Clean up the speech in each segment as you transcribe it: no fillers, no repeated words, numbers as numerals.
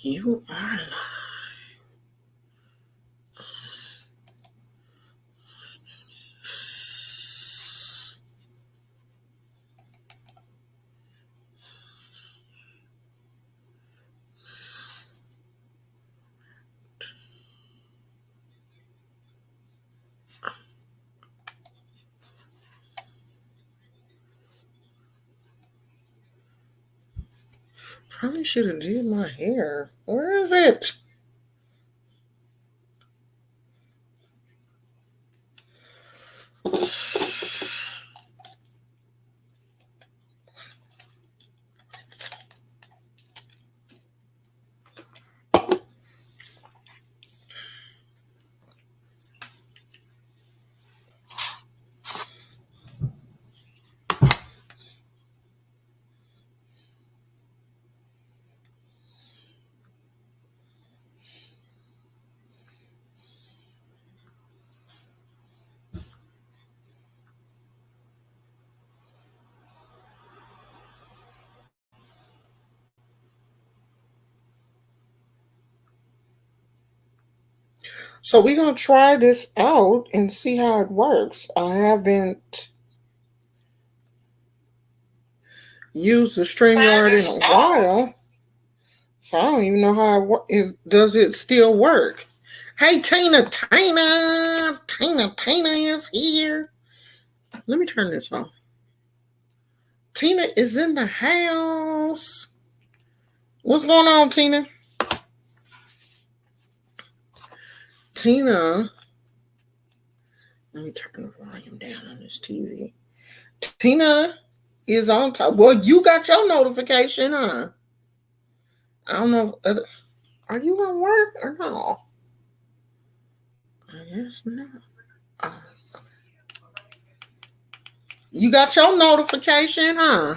You are live. Probably should have did my hair. Where is it? So we're gonna try this out and see how it works. I haven't used the StreamYard in a while, so I don't even know how does it still work. Hey Tina is here. Let me turn this off. Tina is in the house. What's going on, Tina? Tina, let me turn the volume down on this TV. Tina is on top. Well, you got your notification, huh? I don't know. Are you gonna work or no? I guess not. Uh, you got your notification, huh?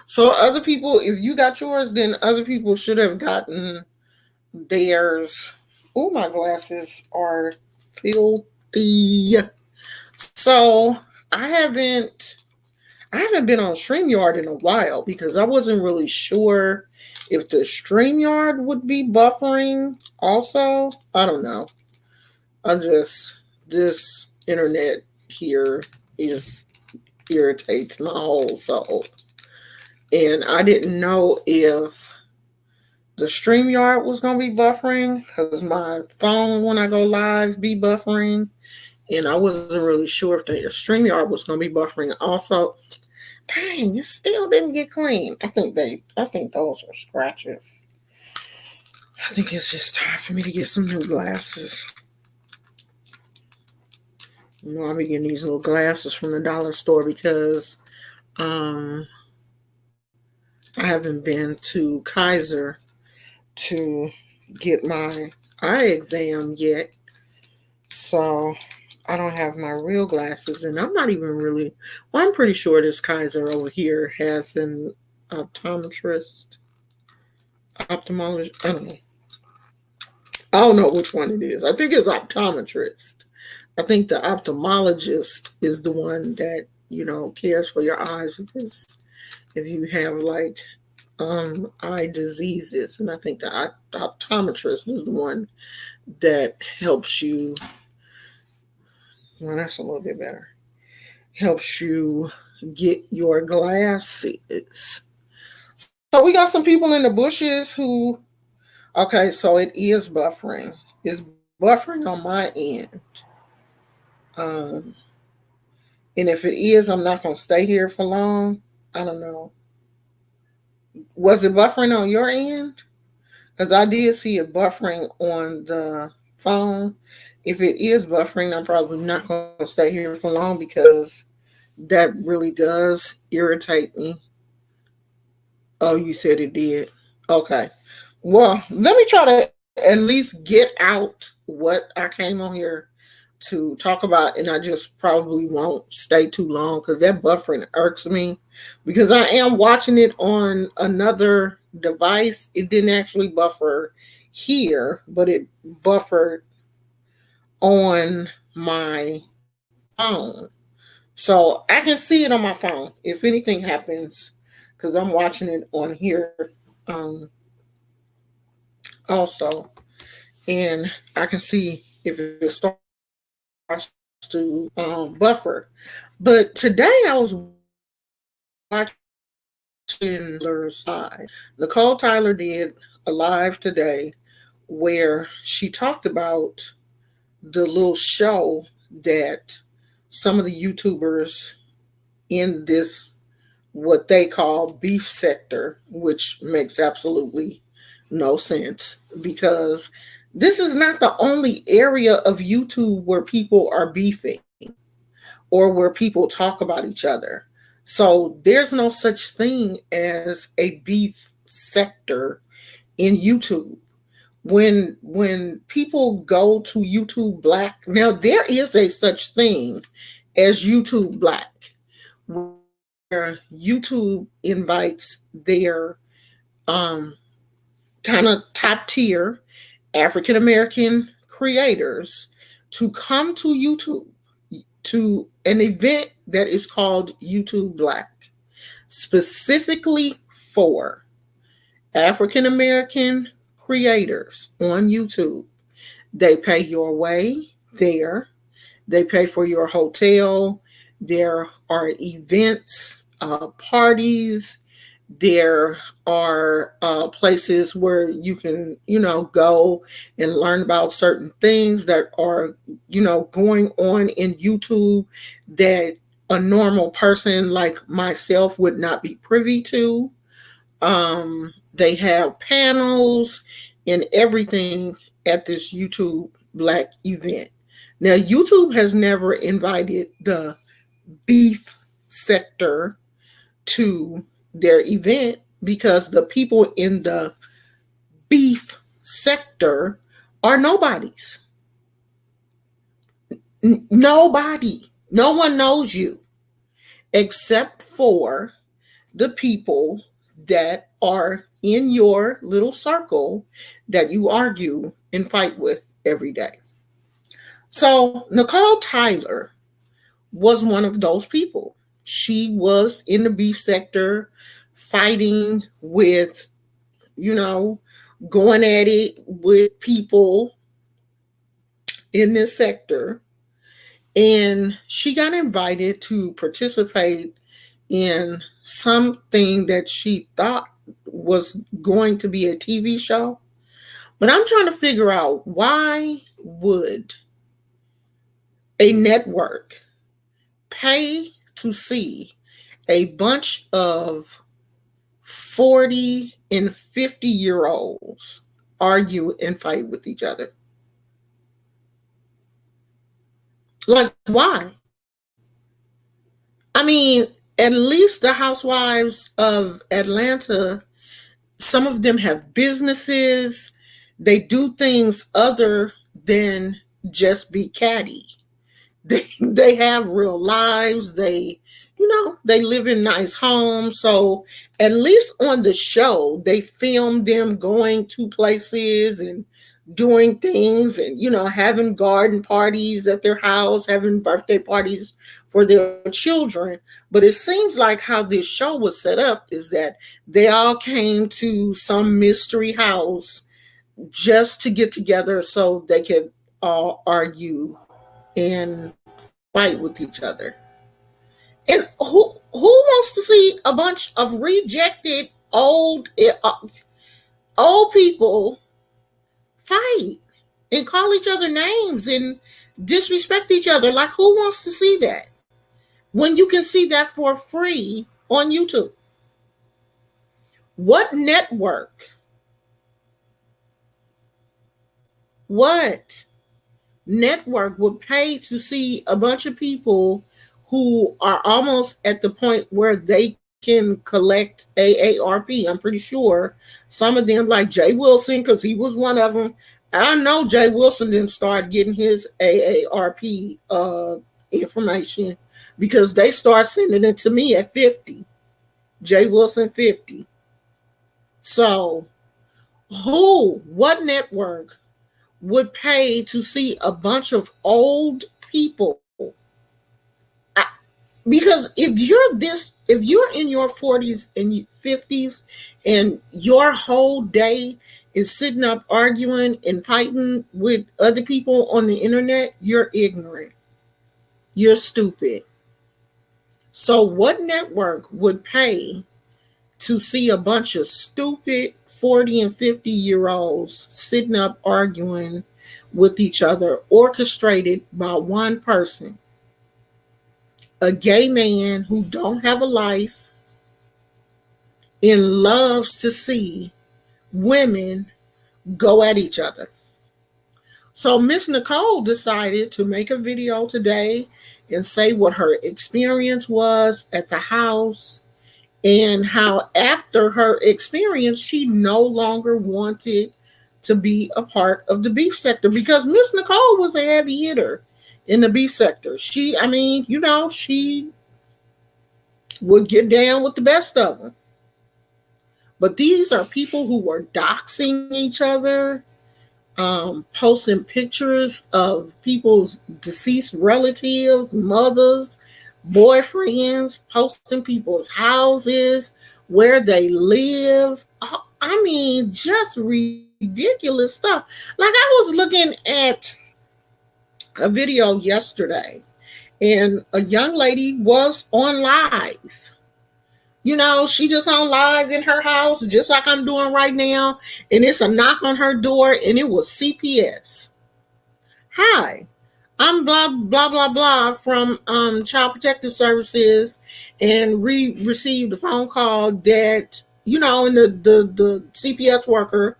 So other people, if you got yours, then other people should have gotten theirs. Oh, my glasses are filthy. So I haven't been on StreamYard in a while because I wasn't really sure if the StreamYard would be buffering also. I don't know. This internet here irritates my whole soul. And I didn't know if the StreamYard was going to be buffering because my phone, when I go live, be buffering. And I wasn't really sure if the StreamYard was going to be buffering also. Dang, it still didn't get clean. I think those are scratches. I think it's just time for me to get some new glasses. You know, I'll be getting these little glasses from the dollar store because I haven't been to Kaiser to get my eye exam yet. So I don't have my real glasses, and I'm not even really. Well, I'm pretty sure this Kaiser over here has an optometrist, ophthalmologist. I don't know which one it is. I think it's optometrist. I think the ophthalmologist is the one that cares for your eyes if you have like eye diseases, and I think the optometrist is the one that helps you. Well, that's a little bit better. Helps you get your glasses. So we got some people in the bushes who. Okay, so it is buffering. It's buffering on my end. Um, and if it is, I'm not gonna stay here for long. I don't know. Was it buffering on your end? Because I did see it buffering on the phone. If it is buffering, I'm probably not going to stay here for long because that really does irritate me. Oh, you said it did. Okay. Well, let me try to at least get out what I came on here to talk about, and I just probably won't stay too long because that buffering irks me because I am watching it on another device. It didn't actually buffer here, but it buffered on my phone. So I can see it on my phone if anything happens because I'm watching it on here. also, and I can see if it starts to buffer. But today I was watching Nicole Tyler did a live today where she talked about the little show that some of the YouTubers in this what they call beef sector, which makes absolutely no sense because this is not the only area of YouTube where people are beefing or where people talk about each other. So there's no such thing as a beef sector in YouTube. When people go to YouTube Black, now there is a such thing as YouTube Black, where YouTube invites their kind of top tier African American creators to come to YouTube to an event that is called YouTube Black, specifically for African American creators on YouTube. They pay your way there, they pay for your hotel. There are events, parties. There are places where you can, go and learn about certain things that are, going on in YouTube that a normal person like myself would not be privy to. They have panels and everything at this YouTube Black event. Now, YouTube has never invited the beef sector to their event because the people in the beef sector are nobodies. Nobody. No one knows you except for the people that are in your little circle that you argue and fight with every day. So, Nicole Tyler was one of those people. She was in the beef sector fighting with, going at it with people in this sector. And she got invited to participate in something that she thought was going to be a TV show. But I'm trying to figure out, why would a network pay to see a bunch of 40 and 50-year olds argue and fight with each other? Like, why? I mean, at least the housewives of Atlanta, some of them have businesses. They do things other than just be catty. They have real lives. They live in nice homes. So at least on the show, they film them going to places and doing things and, having garden parties at their house, having birthday parties for their children. But it seems like how this show was set up is that they all came to some mystery house just to get together so they could all argue and fight with each other. And who wants to see a bunch of rejected old people fight and call each other names and disrespect each other? Like, who wants to see that when you can see that for free on YouTube? What network? What network would pay to see a bunch of people who are almost at the point where they can collect AARP? I'm pretty sure some of them, like Jay Wilson, because he was one of them. I know Jay Wilson didn't start getting his AARP information because they start sending it to me at 50. Jay Wilson 50. So what network would pay to see a bunch of old people? Because if you're in your 40s and 50s and your whole day is sitting up arguing and fighting with other people on the internet, you're ignorant. You're stupid. So, what network would pay to see a bunch of stupid 40 and 50-year-olds sitting up arguing with each other, orchestrated by one person, a gay man who don't have a life and loves to see women go at each other? So Miss Nicole decided to make a video today and say what her experience was at the house, and how after her experience she no longer wanted to be a part of the beef sector, because Miss Nicole was a heavy hitter in the beef sector. She would get down with the best of them. But these are people who were doxing each other, posting pictures of people's deceased relatives, mothers, boyfriends, posting people's houses, where they live. I mean, just ridiculous stuff. Like, I was looking at a video yesterday, and a young lady was on live. She just on live in her house, just like I'm doing right now. And it's a knock on her door, and it was CPS. Hi, I'm blah blah blah blah from Child Protective Services, and we received a phone call that, and the CPS worker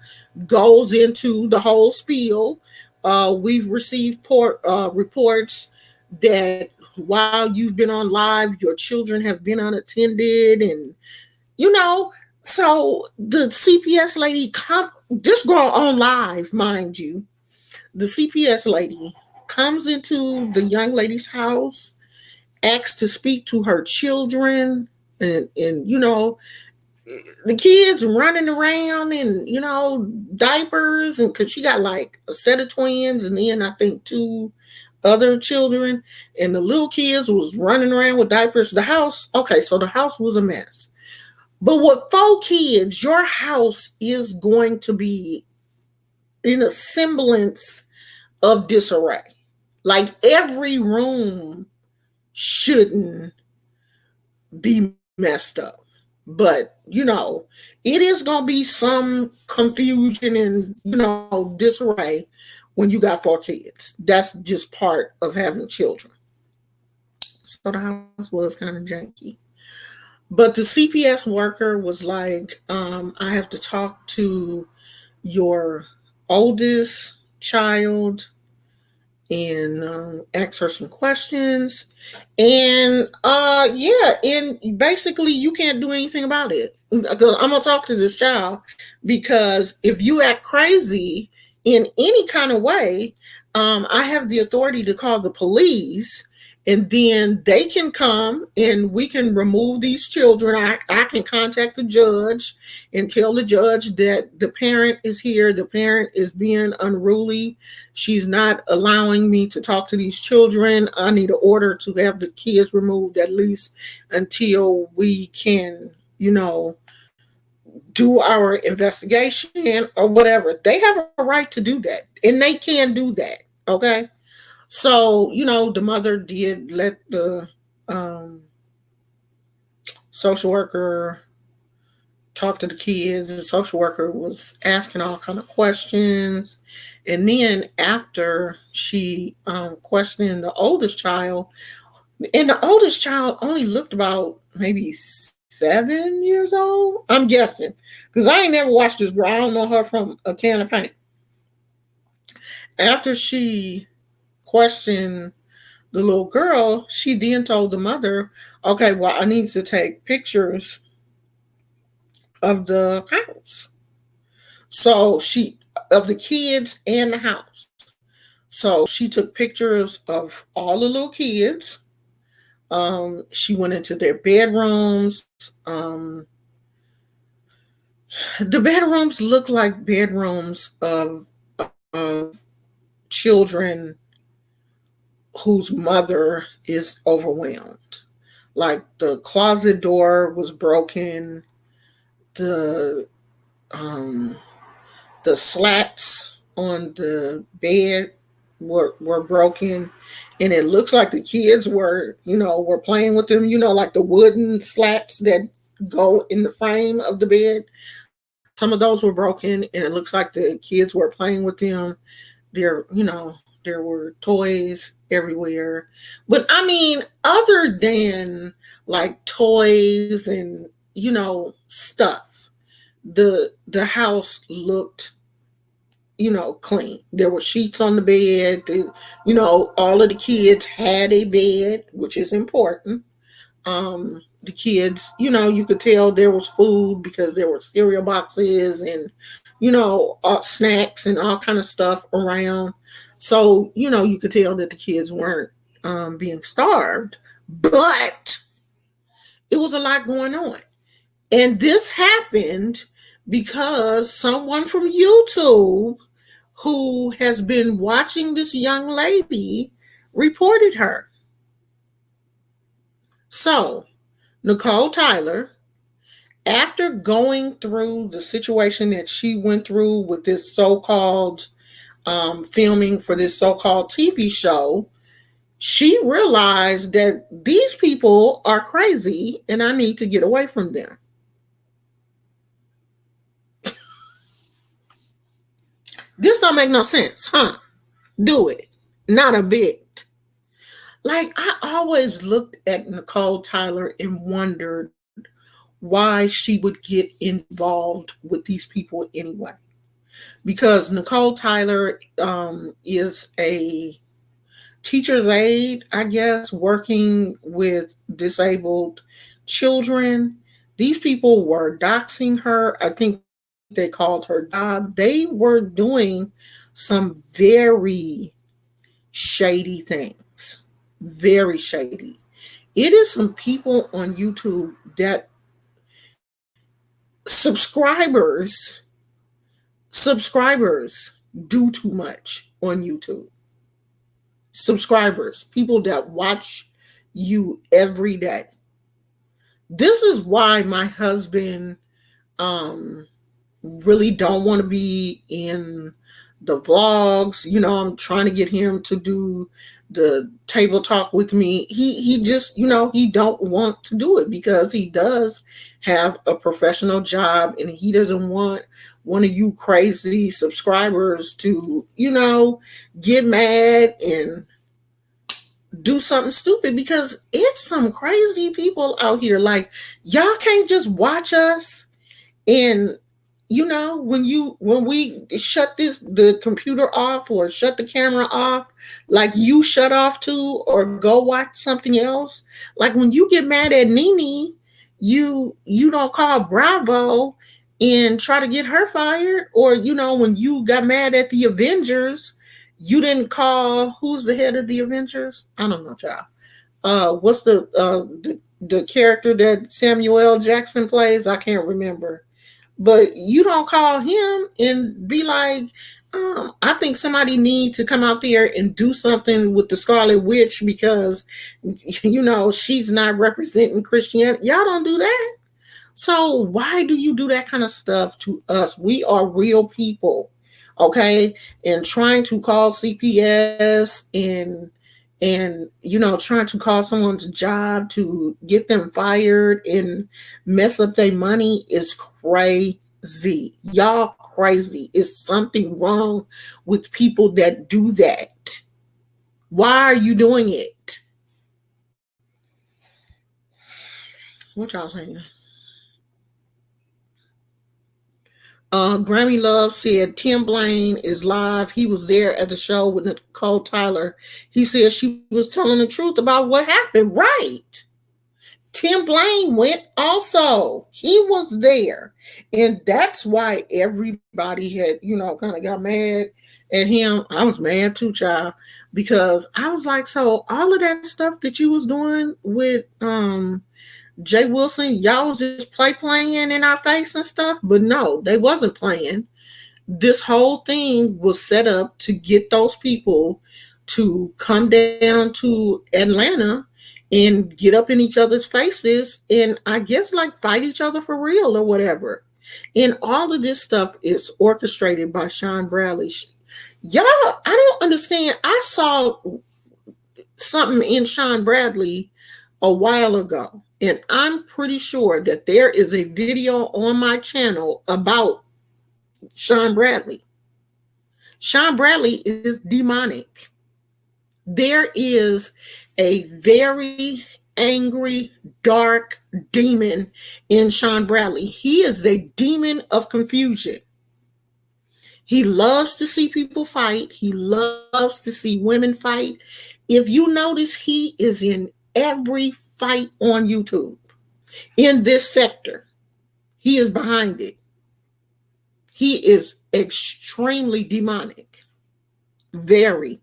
goes into the whole spiel. We've received reports that while you've been on live, your children have been unattended, and so the CPS lady this girl on live, mind you. The CPS lady comes into the young lady's house, asks to speak to her children, and the kids running around in diapers, and because she got like a set of twins and then I think two other children, and the little kids was running around with diapers. The house, okay, so the house was a mess. But with 4 kids, your house is going to be in a semblance of disarray. Like, every room shouldn't be messed up. But, it is going to be some confusion and, disarray when you got 4 kids. That's just part of having children. So the house was kind of janky. But the CPS worker was like, I have to talk to your oldest child and ask her some questions. And yeah, and basically you can't do anything about it. I'm gonna talk to this child, because if you act crazy in any kind of way, I have the authority to call the police, and then they can come and we can remove these children. I can contact the judge and tell the judge that the parent is here. The parent is being unruly. She's not allowing me to talk to these children. I need an order to have the kids removed, at least until we can, do our investigation or whatever. They have a right to do that, and they can do that. Okay. So, the mother did let the social worker talk to the kids. The social worker was asking all kind of questions. And then after she questioned the oldest child, and the oldest child only looked about maybe 7 years old, I'm guessing, because I ain't never watched this girl. I don't know her from a can of paint. After she questioned the little girl, she then told the mother, okay, well, I need to take pictures of the house. So of the kids and the house. So she took pictures of all the little kids. She went into their bedrooms. The bedrooms look like bedrooms of children whose mother is overwhelmed. Like, the closet door was broken. The The slats on the bed were broken, and it looks like the kids were playing with them. Like the wooden slats that go in the frame of the bed. Some of those were broken, and it looks like the kids were playing with them. There were toys everywhere. But I mean, other than like toys and stuff, the house looked clean. There were sheets on the bed. All of the kids had a bed, which is important. The kids, you could tell there was food because there were cereal boxes and snacks and all kind of stuff around. So you could tell that the kids weren't being starved, but it was a lot going on. And this happened because someone from YouTube who has been watching this young lady reported her. So, Nicole Tyler, after going through the situation that she went through with this so-called filming for this so-called TV show, she realized that these people are crazy and I need to get away from them. This don't make no sense, huh? Do it. Not a bit. Like, I always looked at Nicole Tyler and wondered why she would get involved with these people anyway. Because Nicole Tyler is a teacher's aide, I guess, working with disabled children. These people were doxing her. I think they called her job. They were doing some very shady things. Very shady. It is some people on YouTube that subscribers do too much on YouTube. Subscribers, people that watch you every day. This is why my husband really don't want to be in the vlogs. I'm trying to get him to do the table talk with me. He just, he don't want to do it because he does have a professional job and he doesn't want one of you crazy subscribers to, get mad and do something stupid, because it's some crazy people out here. Like, y'all can't just watch us and when we shut the computer off or shut the camera off, like you shut off too, or go watch something else. Like when you get mad at Nene, you don't call Bravo and try to get her fired. Or when you got mad at the Avengers, you didn't call, who's the head of the Avengers? I don't know, child. What's the character that Samuel L. Jackson plays? I can't remember. But you don't call him and be like, I think somebody need to come out there and do something with the Scarlet Witch because, she's not representing Christianity. Y'all don't do that. So why do you do that kind of stuff to us? We are real people, okay? And trying to call CPS and trying to call someone's job to get them fired and mess up their money is crazy. Y'all crazy. Is something wrong with people that do that? Why are you doing it? What y'all saying? Grammy Love said Tim Blaine is live. He was there at the show with Nicole Tyler. He said she was telling the truth about what happened. Right. Tim Blaine went also. He was there. And that's why everybody had, kind of got mad at him. I was mad too, child, because I was like, so all of that stuff that you was doing with Jay Wilson, y'all was just playing in our face and stuff. But no, they wasn't playing. This whole thing was set up to get those people to come down to Atlanta and get up in each other's faces and I guess like fight each other for real or whatever. And all of this stuff is orchestrated by Sean Bradley. Y'all, I don't understand. I saw something in Sean Bradley a while ago, and I'm pretty sure that there is a video on my channel about Sean Bradley. Sean Bradley is demonic. There is a very angry, dark demon in Sean Bradley. He is a demon of confusion. He loves to see people fight. He loves to see women fight. If you notice, he is in every fight on YouTube in this sector. He is behind it. He is extremely demonic. Very.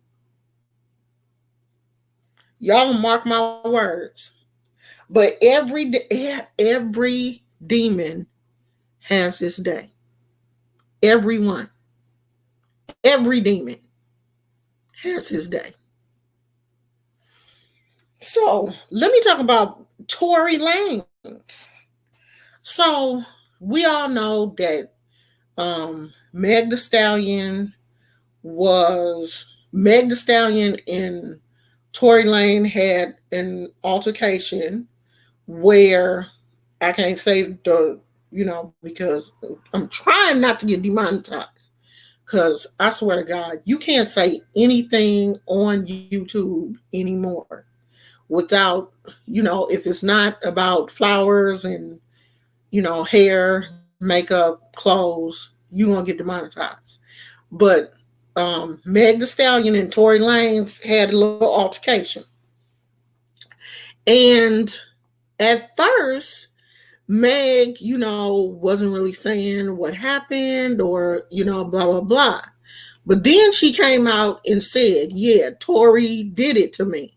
Y'all mark my words. But every demon has its day. Everyone. Every demon has his day. So let me talk about Tory Lanez. So we all know that Meg the Stallion and Tory Lanez had an altercation where I can't say because I'm trying not to get demonetized. Because I swear to God, you can't say anything on YouTube anymore without, if it's not about flowers and, hair, makeup, clothes, you're going to get demonetized. But Meg the Stallion and Tory Lanez had a little altercation. And at first, Meg, wasn't really saying what happened or, blah, blah, blah. But then she came out and said, yeah, Tory did it to me.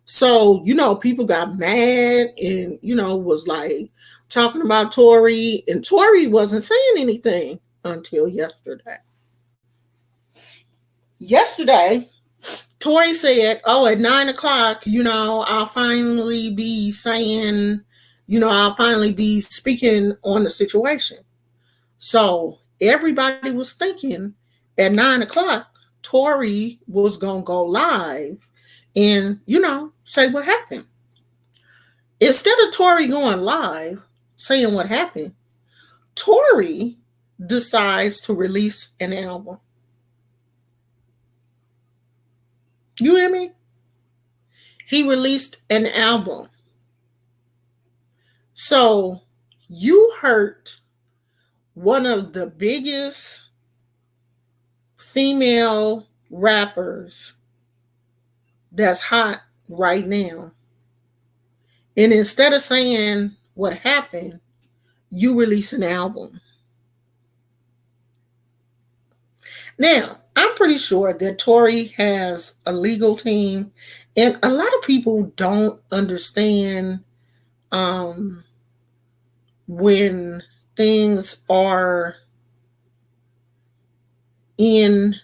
So, people got mad and, was like talking about Tory. And Tory wasn't saying anything until yesterday. Yesterday, Tory said, at 9:00, I'll finally be saying, I'll finally be speaking on the situation. So everybody was thinking at 9:00, Tory was going to go live and, say what happened. Instead of Tory going live, saying what happened, Tory decides to release an album. You hear me? He released an album. So you hurt one of the biggest female rappers that's hot right now. And instead of saying what happened, you release an album. Now, I'm pretty sure that Tory has a legal team, and a lot of people don't understand when things are in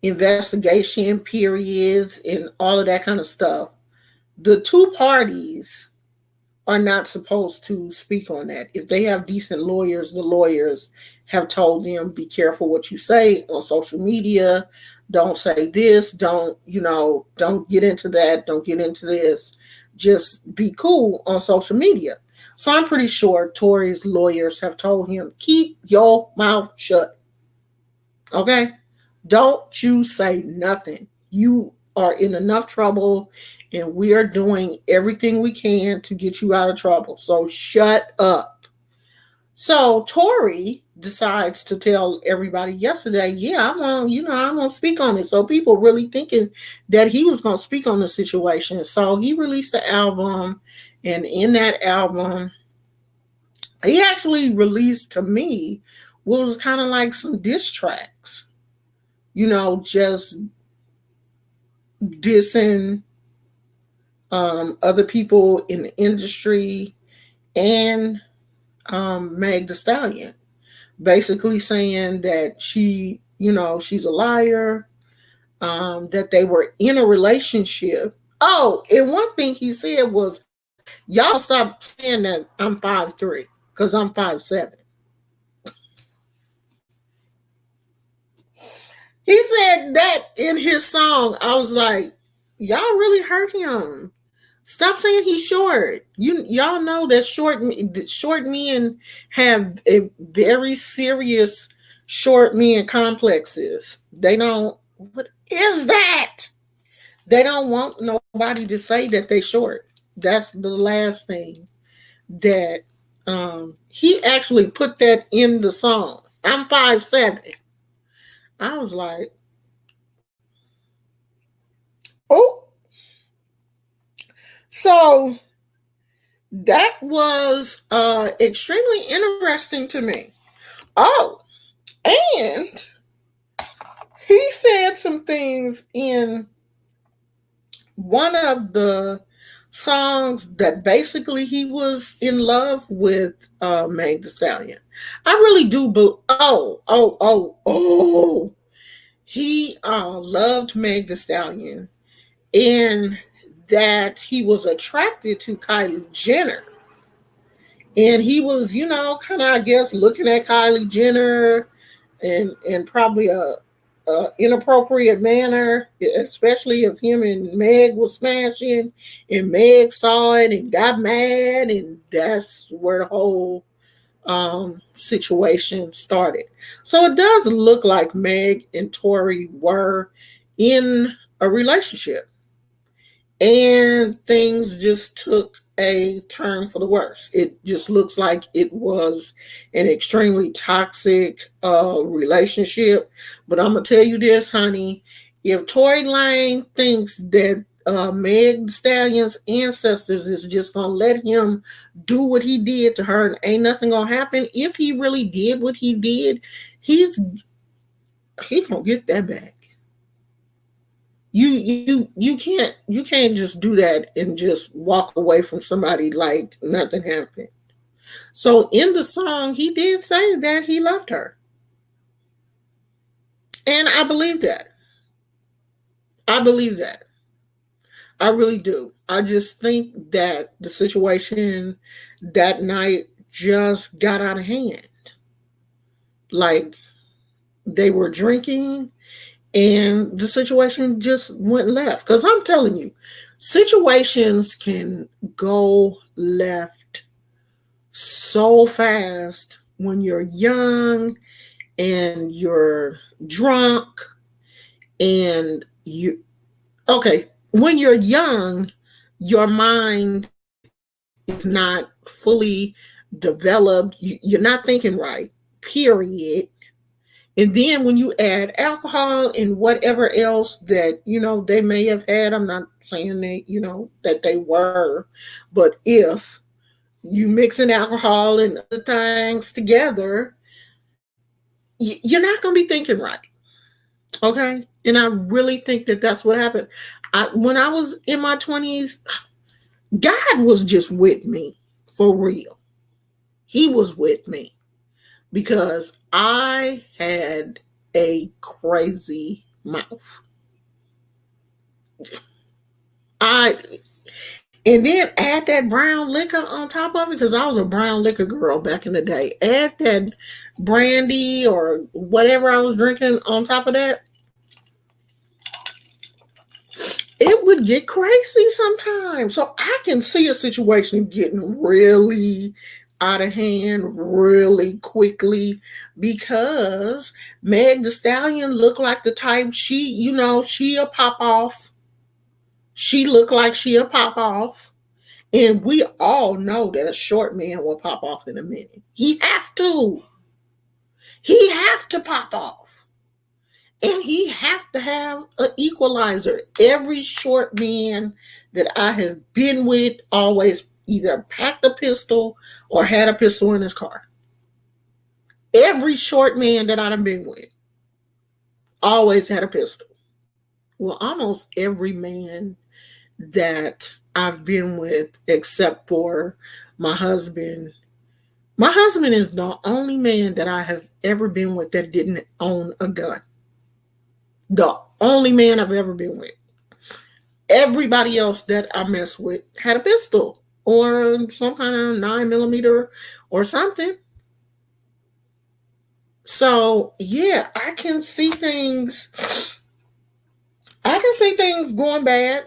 investigation periods and all of that kind of stuff. The two parties are not supposed to speak on that. If they have decent lawyers, the lawyers have told them, be careful what you say on social media. Don't say this. Don't get into that. Don't get into this. Just be cool on social media. So I'm pretty sure Tory's lawyers have told him, keep your mouth shut. Okay? Don't you say nothing. You are in enough trouble, and we are doing everything we can to get you out of trouble. So shut up. So Tory decides to tell everybody yesterday, yeah, I'm gonna speak on it. So people really thinking that he was gonna speak on the situation. So he released the album, and in that album, he actually released, to me, what was kind of like some diss tracks. Just dissing other people in the industry and Meg the Stallion, basically saying that she's a liar, that they were in a relationship. Oh, and one thing he said was, y'all stop saying that I'm 5'3", because because I'm 5'7". He said that in his song. I was like, y'all really hurt him. Stop saying he's short. Y'all know that short men have a very serious short men complexes. They don't. What is that? They don't want nobody to say that they short. That's the last thing that he actually put that in the song. I'm 5'7". I was like, oh, so that was extremely interesting to me. Oh, and he said some things in one of the songs that basically he was in love with Meg Thee Stallion. I really do. Oh. He loved Meg Thee Stallion, and that he was attracted to Kylie Jenner. And he was, kind of, I guess, looking at Kylie Jenner and probably a inappropriate manner, especially if him and Meg was smashing, and Meg saw it and got mad, and that's where the whole situation started. So it does look like Meg and Tory were in a relationship, and things just took a turn for the worse. It just looks like it was an extremely toxic relationship. But I'm gonna tell you this, honey, if Tory Lane thinks that Meg Thee Stallion's ancestors is just gonna let him do what he did to her and ain't nothing gonna happen, if he really did what he did, he's gonna get that back. You can't just do that and just walk away from somebody like nothing happened. So in the song, he did say that he loved her. And I believe that. I believe that. I really do. I just think that the situation that night just got out of hand. Like, they were drinking and the situation just went left. Because I'm telling you, situations can go left so fast when you're young and you're drunk and when you're young, your mind is not fully developed. You're not thinking right, period. And then when you add alcohol and whatever else that, they may have had, I'm not saying that, that they were, but if you mix in alcohol and other things together, you're not going to be thinking right. Okay? And I really think that that's what happened. When I was in my 20s, God was just with me for real. He was with me because I had a crazy mouth. And then add that brown liquor on top of it, because I was a brown liquor girl back in the day. Add that brandy or whatever I was drinking on top of that. It would get crazy sometimes. So I can see a situation getting really out of hand really quickly because Meg Thee Stallion looked like the type she'll pop off. She looked like she'll pop off. And we all know that a short man will pop off in a minute. He have to. He have to pop off. And he have to have an equalizer. Every short man that I have been with always either packed a pistol or had a pistol in his car. Every short man that I've been with always had a pistol. Well, almost every man that I've been with, except for my husband. My husband is the only man that I have ever been with that didn't own a gun. The only man I've ever been with. Everybody else that I messed with had a pistol. or some kind of 9 millimeter or something. So yeah, I can see things going bad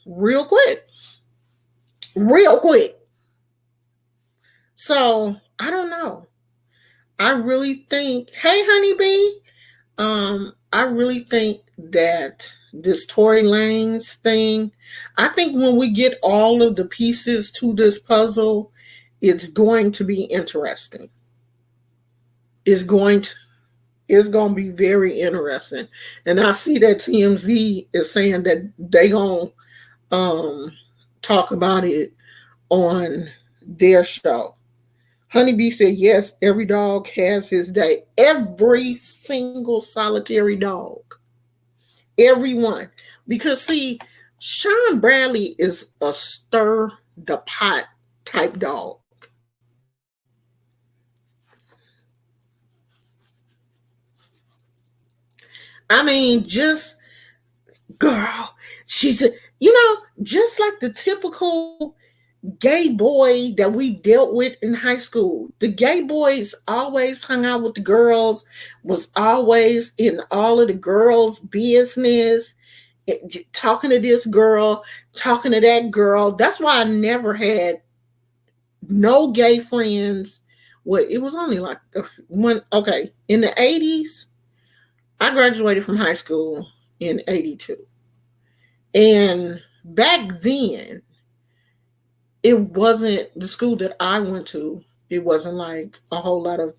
real quick. Real quick. So I don't know. I really think, hey honeybee, I really think that this Tory Lanez thing, I think when we get all of the pieces to this puzzle, it's going to be interesting. It's going to it's going to be very interesting. And I see that TMZ is saying that they going to talk about it on their show. Honeybee said, yes, every dog has his day. Every single solitary dog. Everyone. Because, see, Sean Bradley is a stir the pot type dog. I mean, just, girl, she's, just like the typical gay boy that we dealt with in high school. The gay boys always hung out with the girls, was always in all of the girls' business, talking to this girl, talking to that girl. That's why I never had no gay friends. Well, it was only like in the 80s, I graduated from high school in 82. And back then, it wasn't the school that I went to. It wasn't like a whole lot of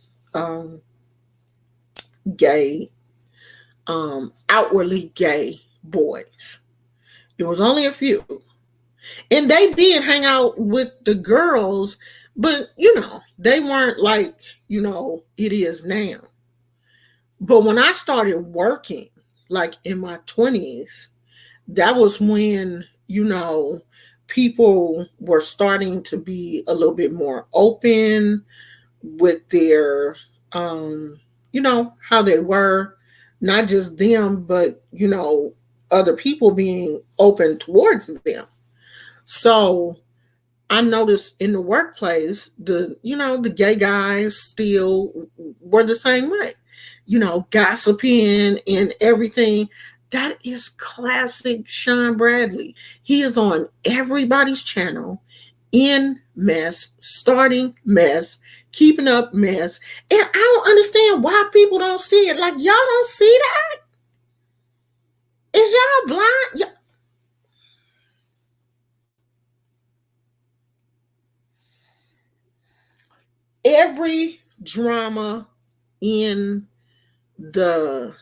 gay, outwardly gay boys. It was only a few. And they did hang out with the girls, but they weren't like, it is now. But when I started working, like in my 20s, that was when, people were starting to be a little bit more open with their, how they were, not just them, but, other people being open towards them. So I noticed in the workplace, the gay guys still were the same way, gossiping and everything. That is classic Sean Bradley. He is on everybody's channel in mess, starting mess, keeping up mess. And I don't understand why people don't see it. Like, y'all don't see that? Is y'all blind? Every drama in the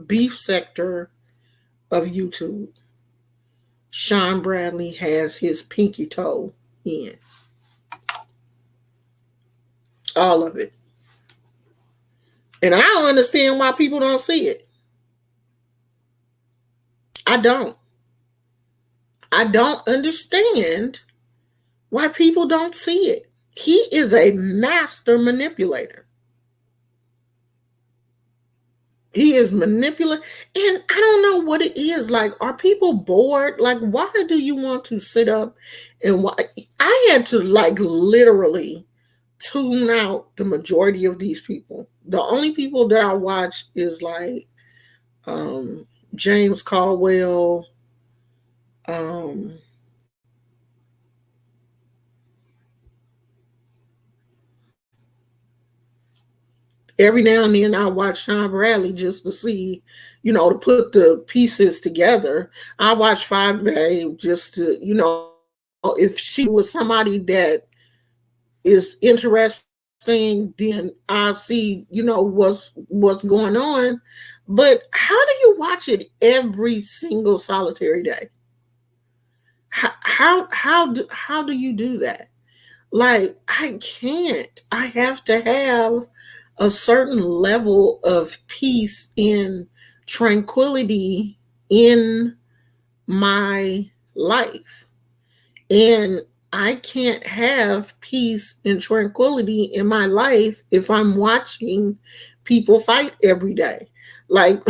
beef sector of YouTube, Sean Bradley has his pinky toe in. All of it. And I don't understand why people don't see it. I don't. I don't understand why people don't see it. He is a master manipulator. He is manipulating. And I don't know what it is. Like, are people bored? Like, why do you want to sit up and why? I had to, like, literally tune out the majority of these people. The only people that I watch is like James Caldwell, every now and then I watch Sean Bradley just to see, to put the pieces together. I watch Five Babe just to, if she was somebody that is interesting, then I'll see, what's going on. But how do you watch it every single solitary day? How do you do that? Like, I can't. I have to have a certain level of peace and tranquility in my life. And I can't have peace and tranquility in my life if I'm watching people fight every day. Like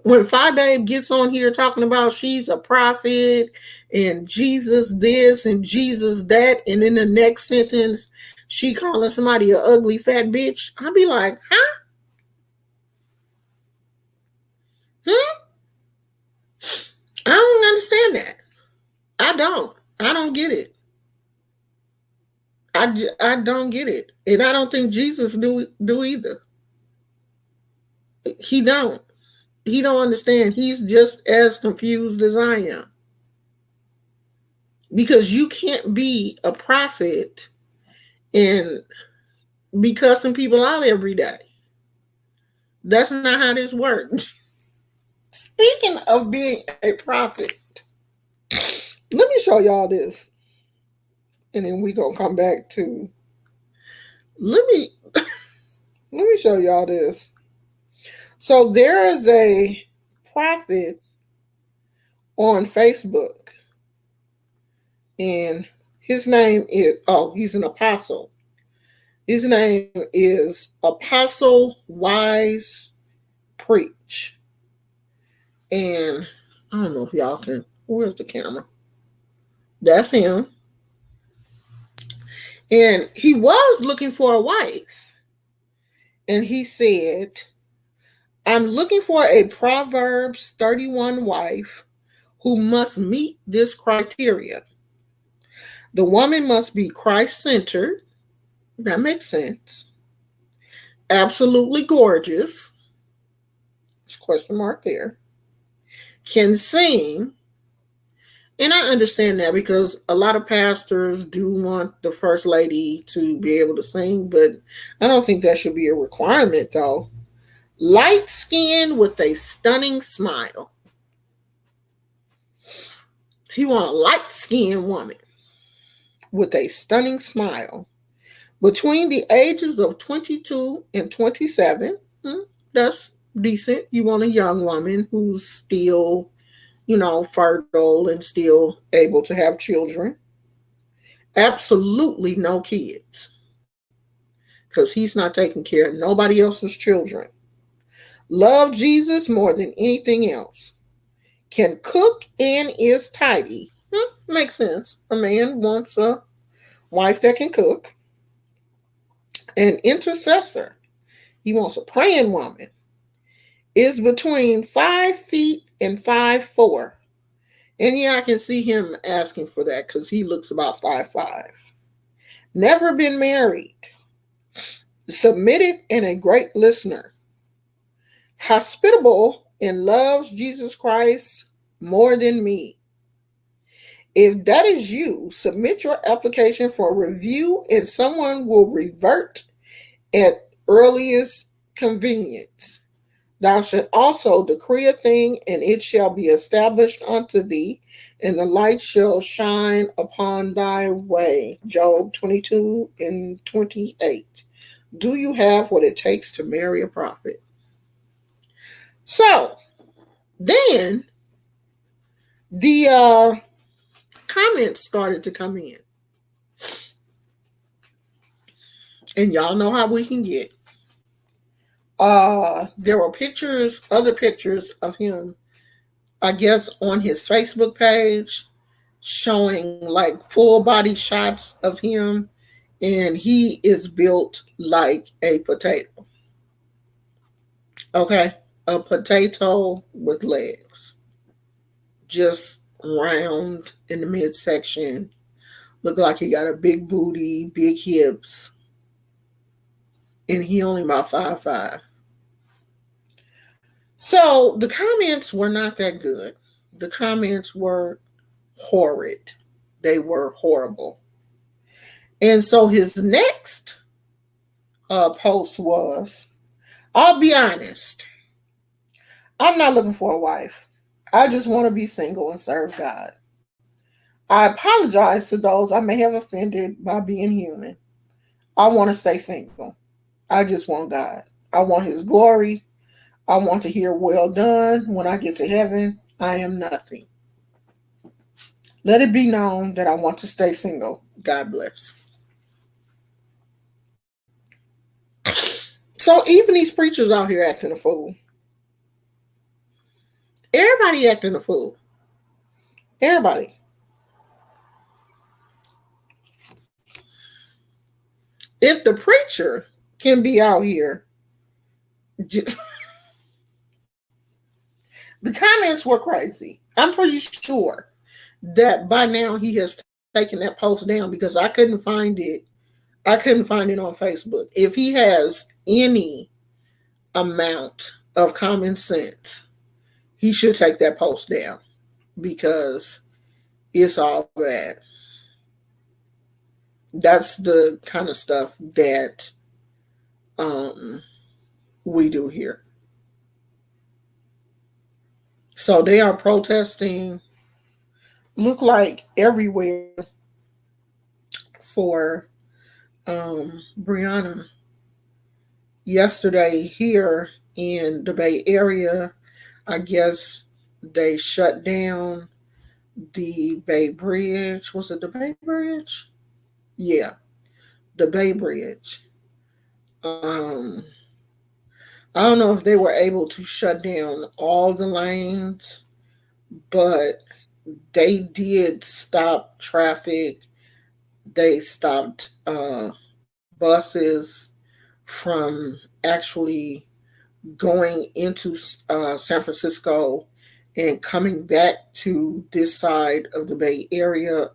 when Fi Babe gets on here talking about she's a prophet and Jesus this and Jesus that, and in the next sentence she calling somebody a ugly fat bitch, I'll be like, huh? Hmm? I don't understand that. I don't. I don't get it. I don't get it, and I don't think Jesus do either. He don't. He don't understand. He's just as confused as I am. Because you can't be a prophet and be cussing people out every day. That's not how this works. Speaking of being a prophet, let me show y'all this, and then we gonna come back to. Let me let me show y'all this. So there is a prophet on Facebook, and his name is, oh, he's an apostle. His name is Apostle Wise Preach. And I don't know if y'all can, where's the camera? That's him. And he was looking for a wife. And he said, I'm looking for a Proverbs 31 wife who must meet this criteria. The woman must be Christ centered. That makes sense. Absolutely gorgeous. It's question mark there. Can sing. And I understand that because a lot of pastors do want the first lady to be able to sing, but I don't think that should be a requirement though. Light skin with a stunning smile. He want a light skinned woman with a stunning smile. Between the ages of 22 and 27, that's decent. You want a young woman who's still, fertile and still able to have children. Absolutely no kids. Because he's not taking care of nobody else's children. Love Jesus more than anything else. Can cook and is tidy. Makes sense. A man wants a wife that can cook. An intercessor. He wants a praying woman. Is between 5 feet and 5'4". And yeah, I can see him asking for that because he looks about 5'5". Never been married. Submitted and a great listener. Hospitable and loves Jesus Christ more than me. If that is you, submit your application for review and someone will revert at earliest convenience. Thou shalt also decree a thing, and it shall be established unto thee, and the light shall shine upon thy way. Job 22 and 28. Do you have what it takes to marry a prophet? So, then the comments started to come in. And y'all know how we can get. There were pictures, other pictures of him, I guess, on his Facebook page, showing like full body shots of him, and he is built like a potato. Okay, a potato with legs, just round in the midsection. Look like he got a big booty, big hips, and he only about 5'5". So the comments were not that good. The comments were horrid. They were horrible. And so his next post was, I'll be honest, I'm not looking for a wife. I just want to be single and serve God. I apologize to those I may have offended by being human. I want to stay single. I just want God. I want his glory. I want to hear well done when I get to heaven. I am nothing. Let it be known that I want to stay single. God bless. So even these preachers out here acting a fool. Everybody acting a fool. Everybody. If the preacher can be out here, just, the comments were crazy. I'm pretty sure that by now he has taken that post down because I couldn't find it. I couldn't find it on Facebook. If he has any amount of common sense, he should take that post down because it's all bad. That's the kind of stuff that um, we do here. So they are protesting, look like everywhere for Brianna. Yesterday here in the Bay Area, I guess they shut down the Bay Bridge. Was it the Bay Bridge? Yeah, the Bay Bridge. Um, I don't know if they were able to shut down all the lanes, but they did stop traffic. They stopped buses from actually going into San Francisco and coming back to this side of the Bay Area.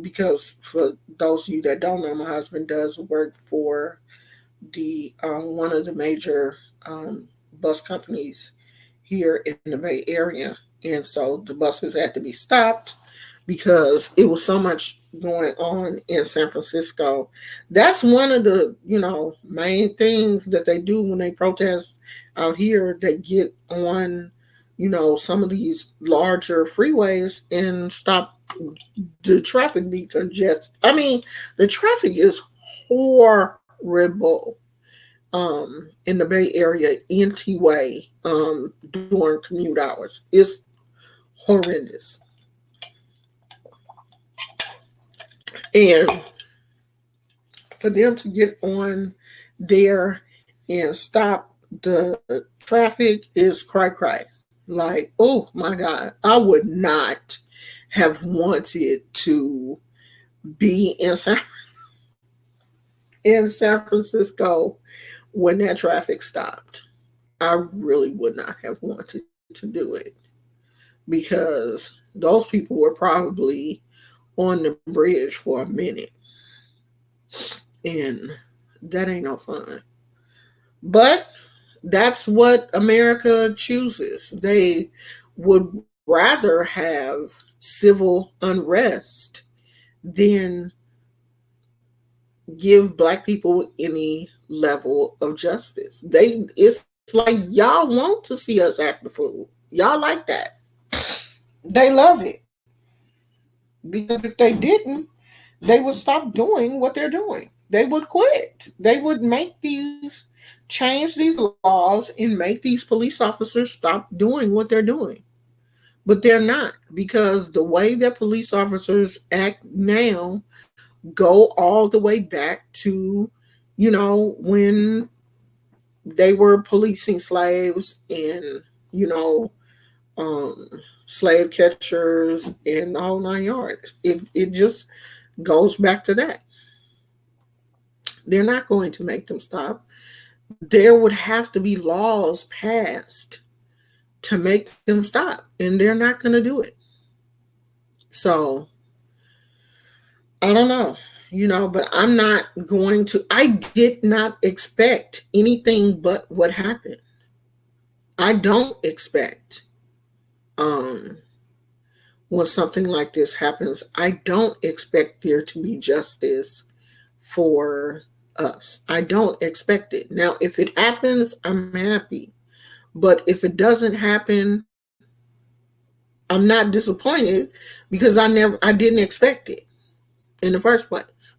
Because for those of you that don't know, my husband does work for the one of the major bus companies here in the Bay Area, and so the buses had to be stopped because it was so much going on in San Francisco. That's one of the main things that they do when they protest out here. They get on some of these larger freeways and stop the traffic be congested. I mean, the traffic is horrible in the Bay Area anyway during commute hours. It's horrendous. And for them to get on there and stop the traffic is cry. Like, oh my God, I would not have wanted to be in San Francisco when that traffic stopped. I really would not have wanted to do it because those people were probably on the bridge for a minute, and that ain't no fun. But that's what America chooses. They would rather have civil unrest than give black people any level of justice. It's like y'all want to see us act the fool. Y'all like that. They love it. Because if they didn't, they would stop doing what they're doing. They would quit. They would change these laws and make these police officers stop doing what they're doing. But they're not, because the way that police officers act now go all the way back to, when they were policing slaves and, um, slave catchers and the whole 9 yards. It just goes back to that. They're not going to make them stop. There would have to be laws passed to make them stop, and they're not going to do it. So I don't know, but I'm not going to. I did not expect anything but what happened. I don't expect when something like this happens, I don't expect there to be justice for us. I don't expect it. Now, if it happens, I'm happy. But if it doesn't happen, I'm not disappointed because I didn't expect it in the first place.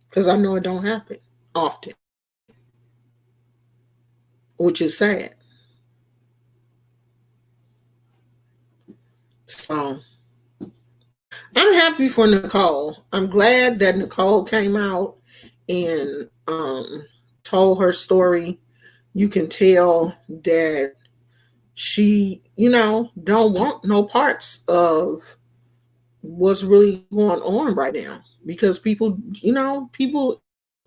Because I know it don't happen often, which is sad. So I'm happy for Nicole. I'm glad that Nicole came out and told her story You can tell that she, don't want no parts of what's really going on right now, because people, people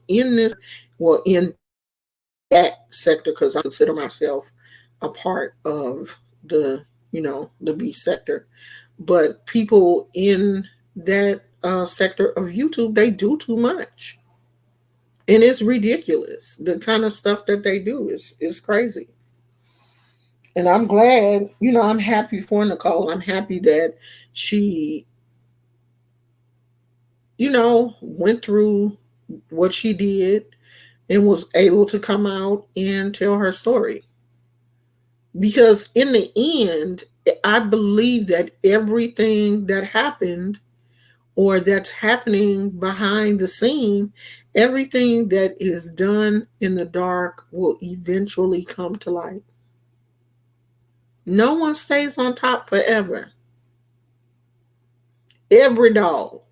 in this, well, in that sector, because I consider myself a part of the B sector, but people in that sector of YouTube, they do too much, and it's ridiculous. The kind of stuff that they do is crazy. And I'm glad, I'm happy for Nicole. I'm happy that she, went through what she did and was able to come out and tell her story. Because in the end, I believe that everything that happened or that's happening behind the scene, everything that is done in the dark will eventually come to light. No one stays on top forever. Every dog,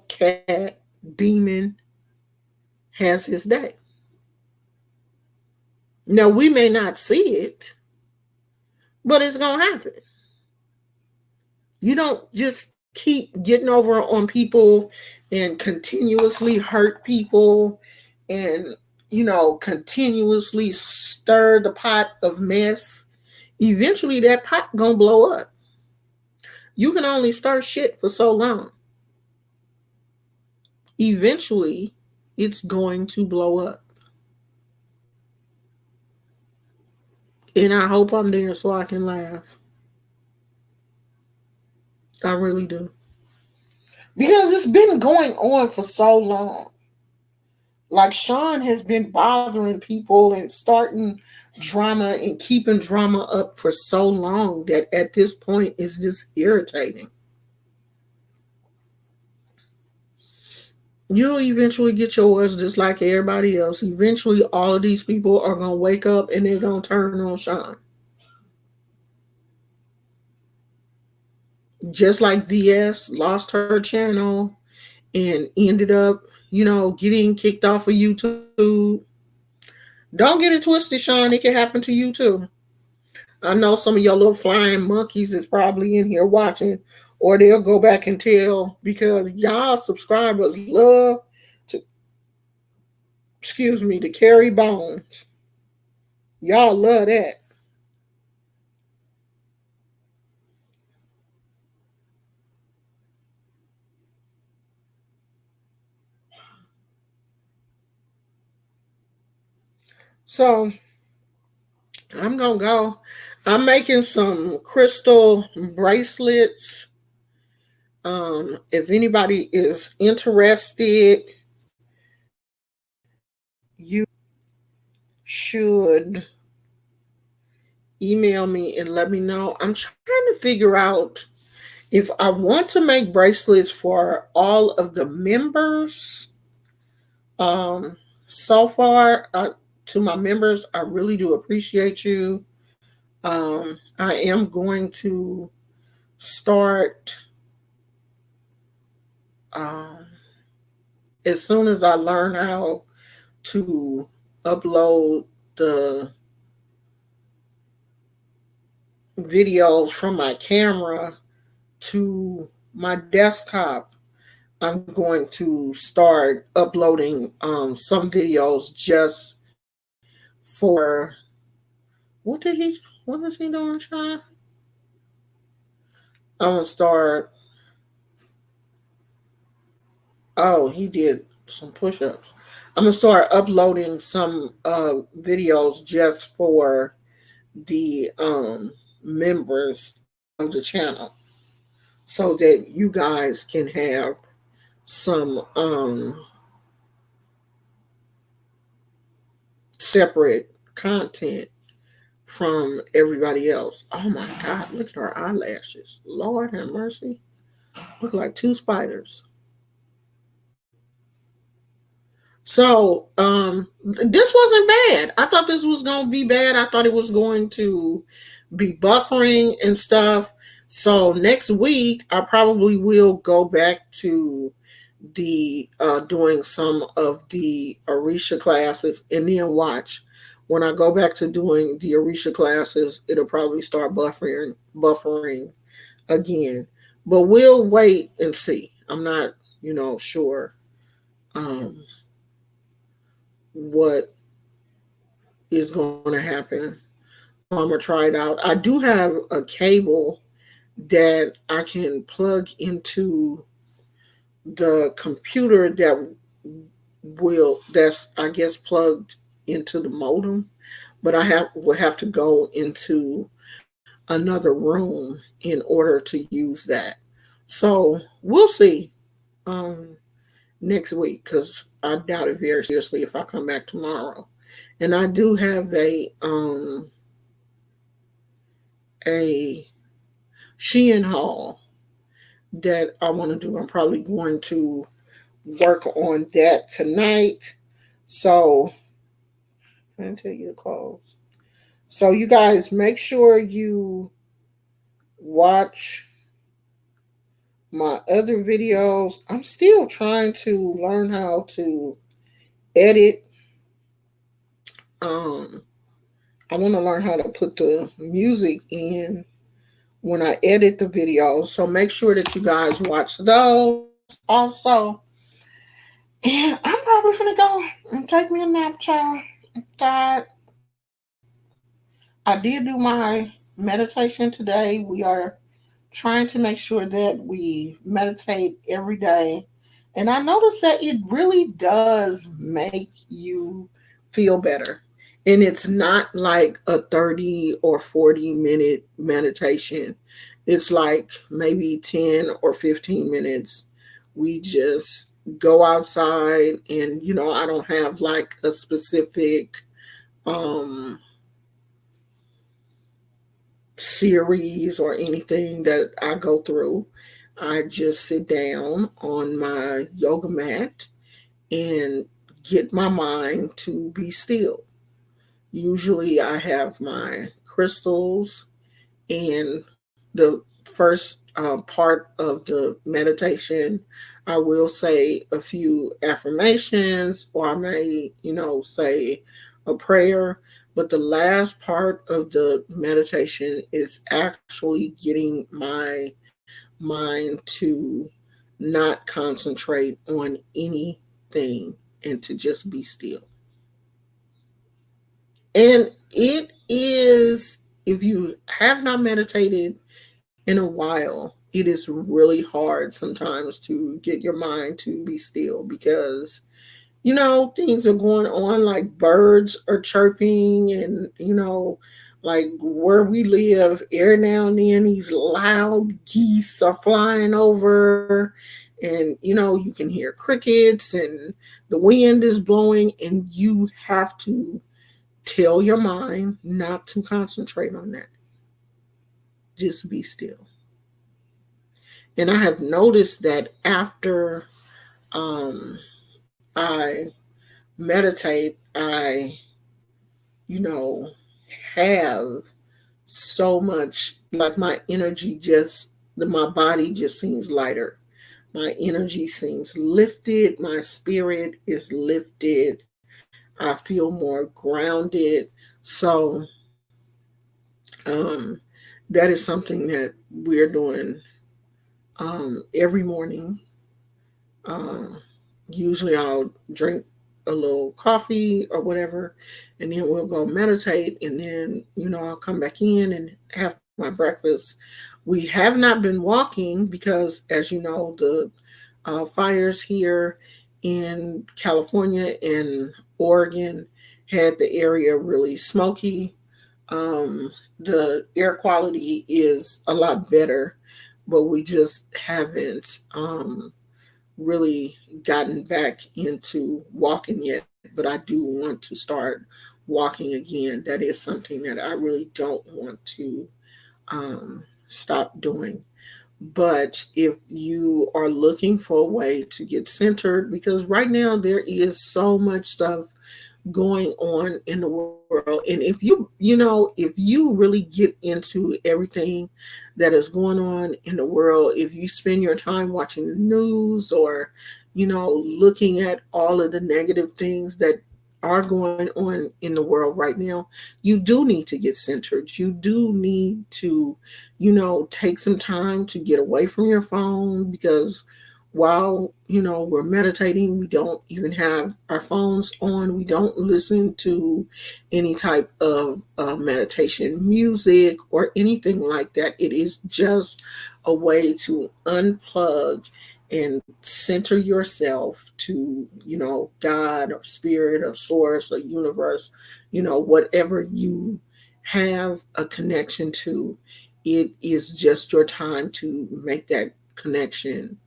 cat, demon has his day. Now, we may not see it, but it's going to happen. You don't just keep getting over on people and continuously hurt people and, continuously stir the pot of mess. Eventually, that pot going to blow up. You can only stir shit for so long. Eventually, it's going to blow up. And I hope I'm there so I can laugh. I really do. Because it's been going on for so long. Like, Sean has been bothering people and starting drama and keeping drama up for so long that at this point it's just irritating. You'll eventually get yours just like everybody else. Eventually, all of these people are going to wake up and they're going to turn on Sean. Just like VS lost her channel and ended up, getting kicked off of YouTube. Don't get it twisted, Sean. It can happen to you too. I know some of your little flying monkeys is probably in here watching, or they'll go back and tell, because y'all subscribers love to, to carry bones. Y'all love that. So I'm gonna go. I'm making some crystal bracelets. If anybody is interested, you should email me and let me know. I'm trying to figure out if I want to make bracelets for all of the members. So far, to my members, I really do appreciate you. I am going to start um, as soon as I learn how to upload the videos from my camera to my desktop. I'm going to start uploading some videos just for what is he doing, Sean? I'm gonna start. Oh, he did some push-ups. I'm gonna start uploading some videos just for the members of the channel, so that you guys can have some separate content from everybody else. Oh my God, look at her eyelashes. Lord have mercy. Look like two spiders. So, this wasn't bad. I thought this was going to be bad. I thought it was going to be buffering and stuff. So next week, I probably will go back to the doing some of the Orisha classes, and then watch. When I go back to doing the Orisha classes, it'll probably start buffering again. But we'll wait and see. I'm not, sure um, what is going to happen. So I'm gonna try it out. I do have a cable that I can plug into the computer that's, I guess, plugged into the modem, but will have to go into another room in order to use that. So we'll see next week, because I doubt it very seriously if I come back tomorrow. And I do have a Shein haul that I want to do. I'm probably going to work on that tonight. So I tell you the close. So you guys make sure you watch my other videos. I'm still trying to learn how to edit. Um, I want to learn how to put the music in when I edit the videos. So make sure that you guys watch those also. And I'm probably gonna go and take me a nap, child. I'm tired. I did do my meditation today. We are trying to make sure that we meditate every day. And I noticed that it really does make you feel better. And it's not like a 30 or 40-minute meditation. It's like maybe 10 or 15 minutes. We just go outside, and I don't have like a specific um series or anything that I go through. I just sit down on my yoga mat and get my mind to be still. Usually, I have my crystals, and the first part of the meditation, I will say a few affirmations, or I may, say a prayer. But the last part of the meditation is actually getting my mind to not concentrate on anything and to just be still. And it is, if you have not meditated in a while, it is really hard sometimes to get your mind to be still, because things are going on, like birds are chirping, and like where we live, every now and then these loud geese are flying over, and you can hear crickets, and the wind is blowing, and you have to tell your mind not to concentrate on that. Just be still. And I have noticed that after um, I meditate, I, you know, have so much, like my energy just, my body just seems lighter. My energy seems lifted. My spirit is lifted. I feel more grounded. So, um, that is something that we're doing every morning. Uh, Usually I'll drink a little coffee or whatever, and then we'll go meditate, and then, I'll come back in and have my breakfast. We have not been walking because, as you know, the fires here in California and Oregon had the area really smoky. The air quality is a lot better, but we just haven't really gotten back into walking yet. But I do want to start walking again. That is something that I really don't want to stop doing. But if you are looking for a way to get centered, because right now there is so much stuff going on in the world. And if you really get into everything that is going on in the world, if you spend your time watching the news or, looking at all of the negative things that are going on in the world right now, you do need to get centered. You do need to, take some time to get away from your phone, because while we're meditating, we don't even have our phones on. We don't listen to any type of meditation music or anything like that. It is just a way to unplug and center yourself to God or spirit or source or universe, whatever you have a connection to. It is just your time to make that connection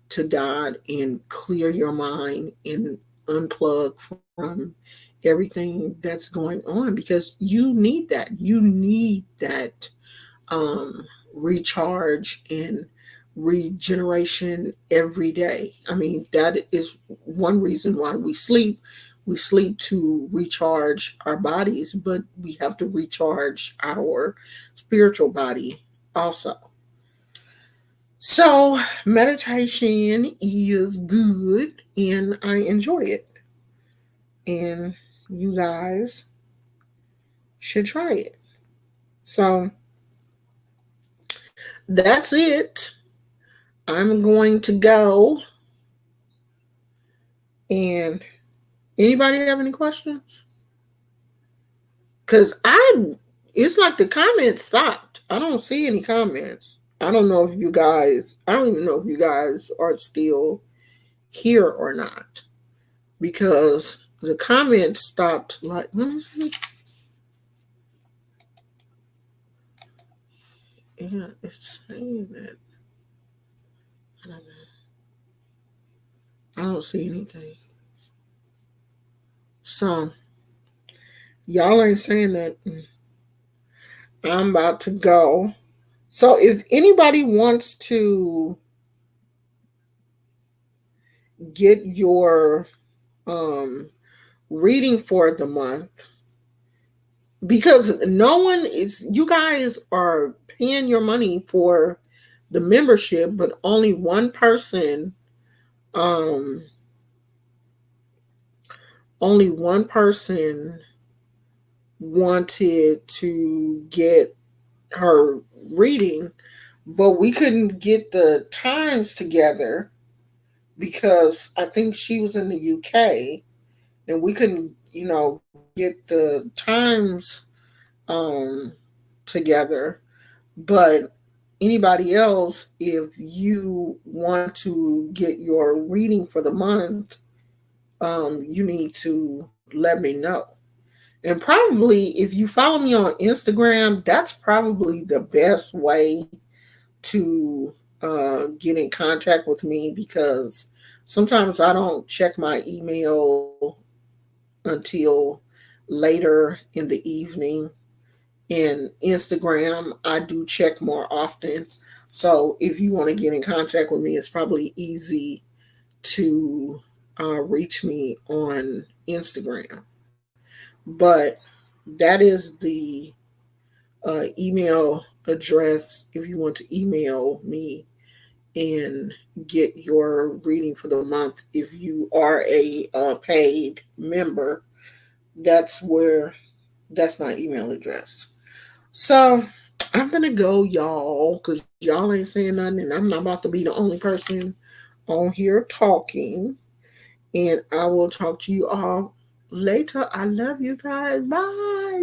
to God and clear your mind and unplug from everything that's going on, because you need that. You need that recharge and regeneration every day. I mean, that is one reason why we sleep. We sleep to recharge our bodies, but we have to recharge our spiritual body also. So, meditation is good and I enjoy it. And you guys should try it. So, that's it. I'm going to go. And anybody have any questions? Because it's like the comments stopped. I don't see any comments. I don't even know if you guys are still here or not, because the comments stopped. Like, let me see. Yeah, it's saying that. I don't know. I don't see anything. So, y'all ain't saying that. I'm about to go. So, if anybody wants to get your um, reading for the month, because no one is, you guys are paying your money for the membership, but only um, one person wanted to get her reading, but we couldn't get the times together because I think she was in the UK and we couldn't, get the times um, together. But anybody else, if you want to get your reading for the month, you need to let me know. And probably if you follow me on Instagram, that's probably the best way to get in contact with me, because sometimes I don't check my email until later in the evening. And Instagram, I do check more often. So if you want to get in contact with me, it's probably easy to reach me on Instagram. But that is the email address if you want to email me and get your reading for the month. If you are a paid member, that's that's my email address. So I'm gonna go, y'all, because y'all ain't saying nothing, and I'm not about to be the only person on here talking. And I will talk to you all later. I love you guys. Bye.